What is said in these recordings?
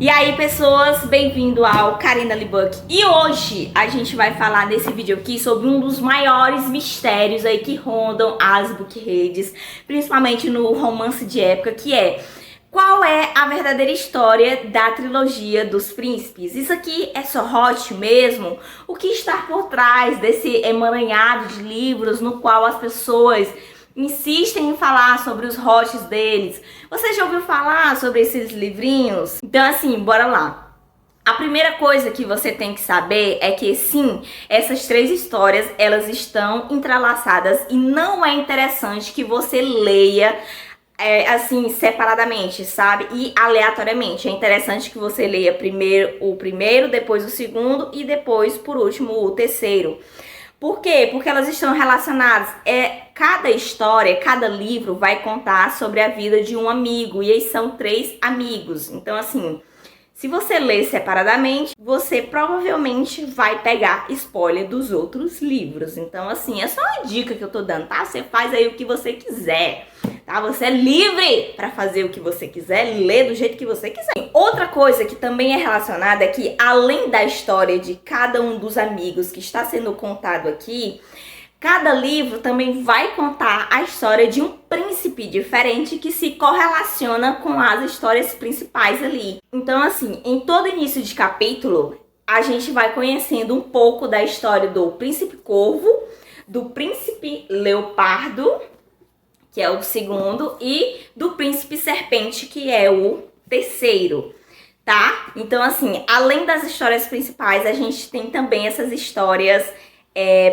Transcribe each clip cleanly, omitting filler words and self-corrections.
E aí, pessoas, bem-vindo ao Karina Libuck. E hoje a gente vai falar nesse vídeo aqui sobre um dos maiores mistérios aí que rondam as bookredes, principalmente no romance de época, que é: qual é a verdadeira história da trilogia dos príncipes? Isso aqui é só hot mesmo? O que está por trás desse emaranhado de livros no qual as pessoas insistem em falar sobre os hots deles? Você já ouviu falar sobre esses livrinhos? Então, assim, bora lá. A primeira coisa que você tem que saber é que, sim, essas três histórias, elas estão entrelaçadas e não é interessante que você leia assim, separadamente, sabe? E aleatoriamente. É interessante que você leia primeiro o primeiro, depois o segundo e depois, por último, o terceiro. Por quê? Porque elas estão relacionadas. Cada história, cada livro vai contar sobre a vida de um amigo. E eles são três amigos. Então, assim, se você ler separadamente, você provavelmente vai pegar spoiler dos outros livros. Então, assim, é só uma dica que eu tô dando, tá? Você faz aí o que você quiser, tá? Você é livre para fazer o que você quiser, ler do jeito que você quiser. Outra coisa que também é relacionada é que, além da história de cada um dos amigos que está sendo contado aqui, cada livro também vai contar a história de um príncipe diferente que se correlaciona com as histórias principais ali. Então, assim, em todo início de capítulo, a gente vai conhecendo um pouco da história do príncipe corvo, do príncipe leopardo, que é o segundo, e do príncipe serpente, que é o terceiro, tá? Então, assim, além das histórias principais, a gente tem também essas histórias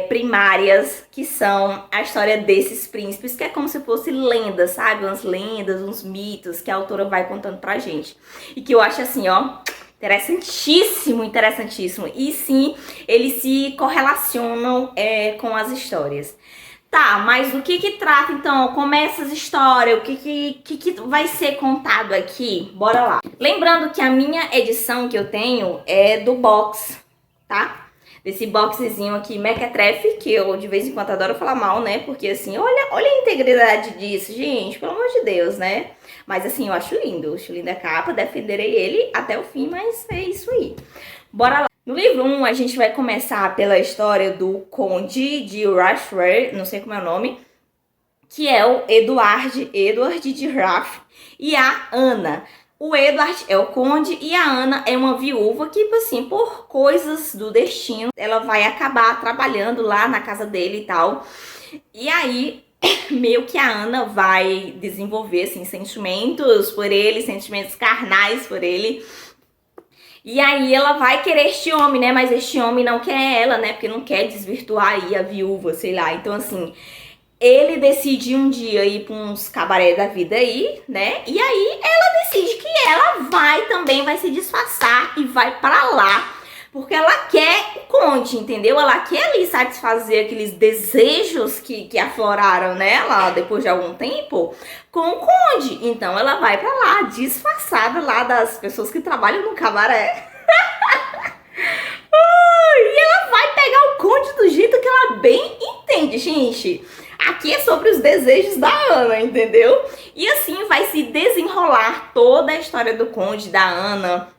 primárias, que são a história desses príncipes, que é como se fosse lendas, sabe? Umas lendas, uns mitos que a autora vai contando pra gente. E que eu acho assim, ó, interessantíssimo, interessantíssimo. E sim, eles se correlacionam com as histórias. Tá, mas do que trata então? Como é essas histórias? O que vai ser contado aqui? Bora lá. Lembrando que a minha edição que eu tenho é do box, tá? Desse boxezinho aqui, mequetrefe, que eu de vez em quando adoro falar mal, né? Porque assim, olha a integridade disso, gente, pelo amor de Deus, né? Mas assim, eu acho lindo a capa, defenderei ele até o fim, mas é isso aí. Bora lá. No livro 1, a gente vai começar pela história do Conde de Rathray, não sei como é o nome, que é o Edward de Rath, e a Ana. O Edward é o conde e a Ana é uma viúva que, assim, por coisas do destino, ela vai acabar trabalhando lá na casa dele e tal. E aí, meio que a Ana vai desenvolver, assim, sentimentos por ele, sentimentos carnais por ele. E aí ela vai querer este homem, né? Mas este homem não quer ela, né? Porque não quer desvirtuar aí a viúva, sei lá. Então, assim, ele decide um dia ir pra uns cabaré da vida aí, né? E aí ela decide que ela vai se disfarçar e vai pra lá. Porque ela quer o conde, entendeu? Ela quer ali satisfazer aqueles desejos que afloraram nela depois de algum tempo com o conde. Então ela vai pra lá, disfarçada lá das pessoas que trabalham no cabaré. E ela vai pegar o conde do jeito que ela bem entende, gente. Aqui é sobre os desejos da Ana, entendeu? E assim vai se desenrolar toda a história do conde, da Ana.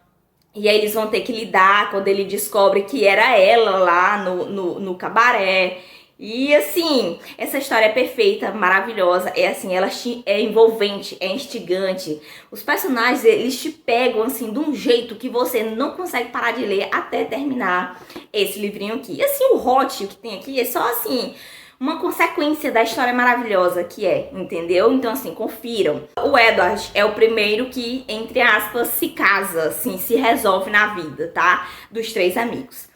E aí eles vão ter que lidar quando ele descobre que era ela lá no cabaré. E assim, essa história é perfeita, maravilhosa. É assim, ela é envolvente, é instigante. Os personagens, eles te pegam assim de um jeito que você não consegue parar de ler até terminar esse livrinho aqui. E assim, o hot que tem aqui é só assim uma consequência da história maravilhosa que é, entendeu? Então, assim, confiram. O Edward é o primeiro que, entre aspas, se casa, assim, se resolve na vida, tá? Dos três amigos.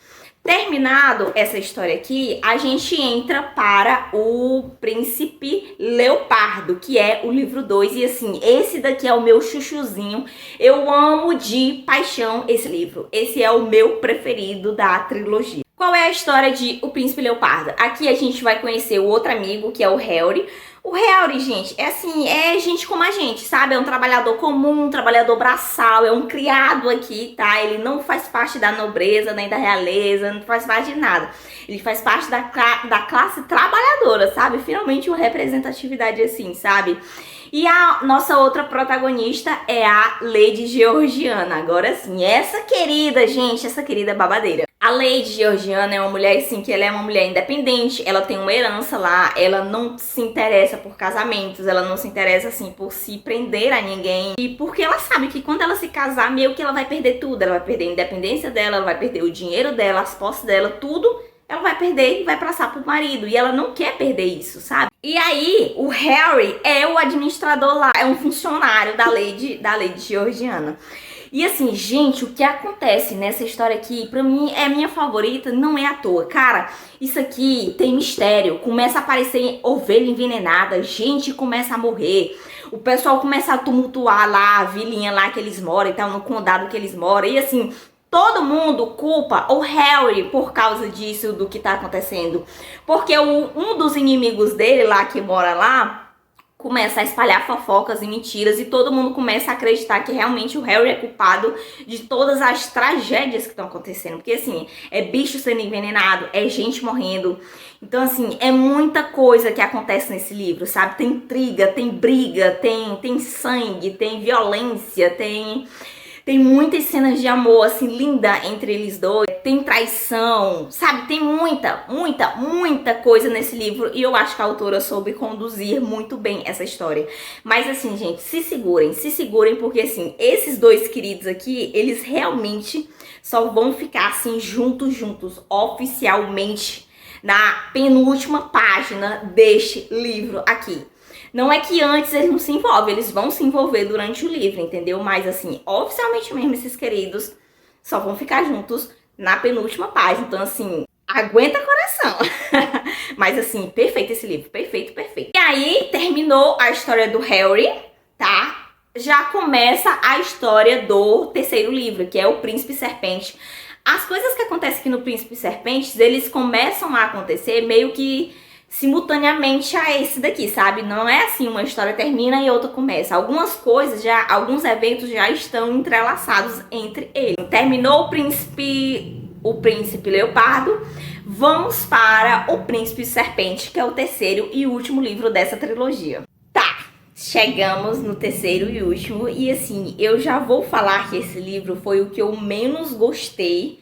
Terminado essa história aqui, a gente entra para o Príncipe Leopardo, que é o livro 2. E assim, esse daqui é o meu chuchuzinho. Eu amo de paixão esse livro. Esse é o meu preferido da trilogia. Qual é a história de O Príncipe Leopardo? Aqui a gente vai conhecer o outro amigo, que é o Harry. O Harry, gente, é assim, é gente como a gente, sabe? É um trabalhador comum, um trabalhador braçal, é um criado aqui, tá? Ele não faz parte da nobreza, nem da realeza, não faz parte de nada. Ele faz parte da classe trabalhadora, sabe? Finalmente uma representatividade assim, sabe? E a nossa outra protagonista é a Lady Georgiana. Agora sim, essa querida, gente, essa querida babadeira. A Lady Georgiana é uma mulher, assim, que ela é uma mulher independente, ela tem uma herança lá, ela não se interessa por casamentos, ela não se interessa, assim, por se prender a ninguém. E porque ela sabe que quando ela se casar, meio que ela vai perder tudo. Ela vai perder a independência dela, ela vai perder o dinheiro dela, as posses dela, tudo. Ela vai perder e vai passar pro marido. E ela não quer perder isso, sabe? E aí, o Harry é o administrador lá, é um funcionário da Lady Georgiana. E assim, gente, o que acontece nessa história aqui, pra mim, é a minha favorita, não é à toa. Cara, isso aqui tem mistério, começa a aparecer ovelha envenenada, gente começa a morrer. O pessoal começa a tumultuar lá, a vilinha lá que eles moram e tal, no condado que eles moram. E assim, todo mundo culpa o Harry por causa disso, do que tá acontecendo. Porque um dos inimigos dele lá, que mora lá, começa a espalhar fofocas e mentiras e todo mundo começa a acreditar que realmente o Harry é culpado de todas as tragédias que estão acontecendo. Porque assim, é bicho sendo envenenado, é gente morrendo. Então assim, é muita coisa que acontece nesse livro, sabe? Tem intriga, tem briga, tem sangue, tem violência, tem muitas cenas de amor, assim, linda entre eles dois. Tem traição, sabe? Tem muita coisa nesse livro. E eu acho que a autora soube conduzir muito bem essa história. Mas assim, gente, se segurem, porque assim, esses dois queridos aqui, eles realmente só vão ficar assim, juntos, oficialmente, na penúltima página deste livro aqui. Não é que antes eles não se envolvem, eles vão se envolver durante o livro, entendeu? Mas assim, oficialmente mesmo, esses queridos só vão ficar juntos na penúltima página. Então assim, aguenta coração. Mas assim, perfeito esse livro, perfeito. E aí, terminou a história do Harry, tá? Já começa a história do terceiro livro, que é o Príncipe Serpente. As coisas que acontecem aqui no Príncipe Serpentes, eles começam a acontecer meio que simultaneamente a esse daqui, sabe? Não é assim, uma história termina e outra começa. Algumas coisas alguns eventos já estão entrelaçados entre eles. Terminou o príncipe Leopardo, vamos para o Príncipe Serpente, que é o terceiro e último livro dessa trilogia. Tá, chegamos no terceiro e último e assim, eu já vou falar que esse livro foi o que eu menos gostei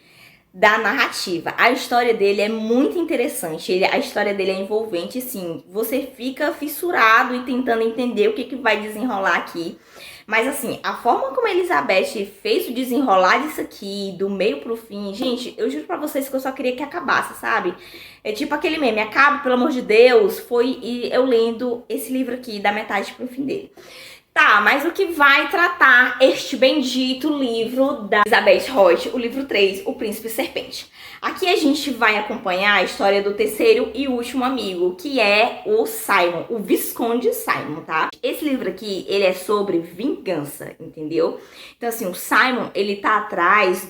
da narrativa. A história dele é muito interessante, a história dele é envolvente, sim. Você fica fissurado e tentando entender o que vai desenrolar aqui. Mas assim, a forma como a Elizabeth fez o desenrolar disso aqui, do meio pro fim, gente, eu juro pra vocês que eu só queria que acabasse, sabe? É tipo aquele meme, acaba, pelo amor de Deus, foi eu lendo esse livro aqui, da metade pro fim dele. Tá, mas o que vai tratar este bendito livro da Elizabeth Hoyt, o livro 3, O Príncipe Serpente? Aqui a gente vai acompanhar a história do terceiro e último amigo, que é o Simon, o Visconde Simon, tá? Esse livro aqui, ele é sobre vingança, entendeu? Então assim, o Simon, ele tá atrás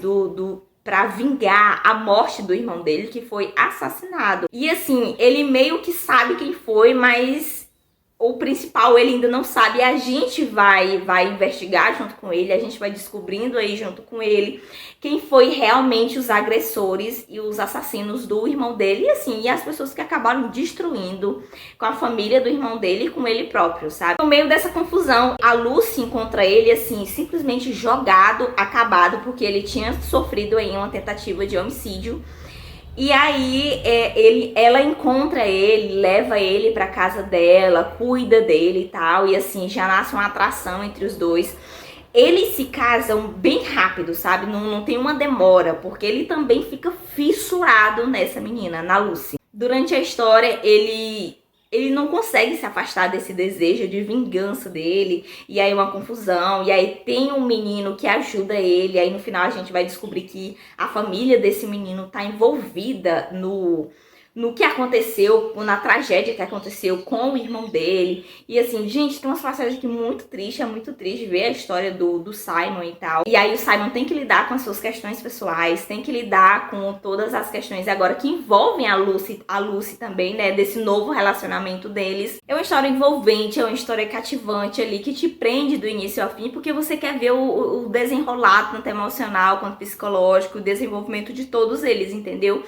pra vingar a morte do irmão dele, que foi assassinado. E assim, ele meio que sabe quem foi, mas o principal ele ainda não sabe. A gente vai investigar junto com ele, a gente vai descobrindo aí junto com ele quem foi realmente os agressores e os assassinos do irmão dele, e assim, e as pessoas que acabaram destruindo com a família do irmão dele e com ele próprio, sabe? No meio dessa confusão, a Lucy encontra ele assim, simplesmente jogado, acabado, porque ele tinha sofrido aí uma tentativa de homicídio. E aí ela encontra ele, leva ele pra casa dela, cuida dele e tal, e assim, já nasce uma atração entre os dois. Eles se casam bem rápido, sabe? Não tem uma demora, porque ele também fica fissurado nessa menina, na Lucy. Durante a história, ele não consegue se afastar desse desejo de vingança dele, e aí uma confusão, e aí tem um menino que ajuda ele, aí no final a gente vai descobrir que a família desse menino tá envolvida no que aconteceu, na tragédia que aconteceu com o irmão dele. E assim, gente, tem umas passagens aqui muito triste, é muito triste ver a história do Simon e tal. E aí o Simon tem que lidar com as suas questões pessoais, tem que lidar com todas as questões agora que envolvem a Lucy também, né, desse novo relacionamento deles. É uma história envolvente, é uma história cativante ali, que te prende do início ao fim, porque você quer ver o desenrolar, tanto emocional quanto psicológico, o desenvolvimento de todos eles, entendeu?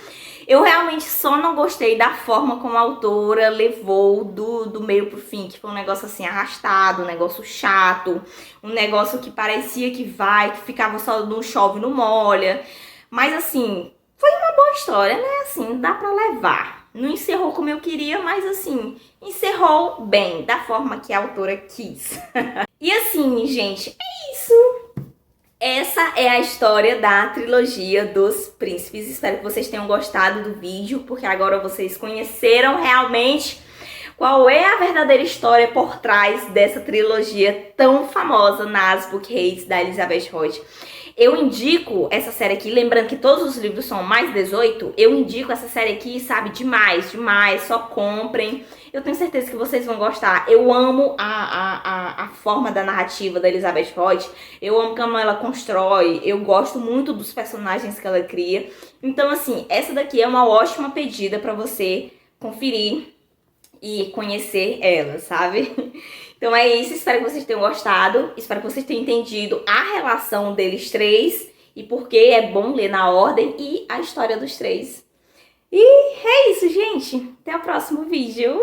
Eu realmente só não gostei da forma como a autora levou do meio pro fim, que foi um negócio assim arrastado, um negócio chato, um negócio que parecia que que ficava só no chove, no molha. Mas assim, foi uma boa história, né? Assim, dá pra levar. Não encerrou como eu queria, mas assim, encerrou bem, da forma que a autora quis. E assim, gente, é isso. Essa é a história da trilogia dos príncipes. Espero que vocês tenham gostado do vídeo, porque agora vocês conheceram realmente qual é a verdadeira história por trás dessa trilogia tão famosa nas book reads da Elizabeth Hodge. Eu indico essa série aqui, lembrando que todos os livros são mais 18, eu indico essa série aqui, sabe, demais, demais, só comprem. Eu tenho certeza que vocês vão gostar. Eu amo a forma da narrativa da Elizabeth Hodge, eu amo como ela constrói, eu gosto muito dos personagens que ela cria. Então, assim, essa daqui é uma ótima pedida pra você conferir e conhecer ela, sabe? Então é isso, espero que vocês tenham gostado, espero que vocês tenham entendido a relação deles três e por que é bom ler na ordem e a história dos três. E é isso, gente. Até o próximo vídeo.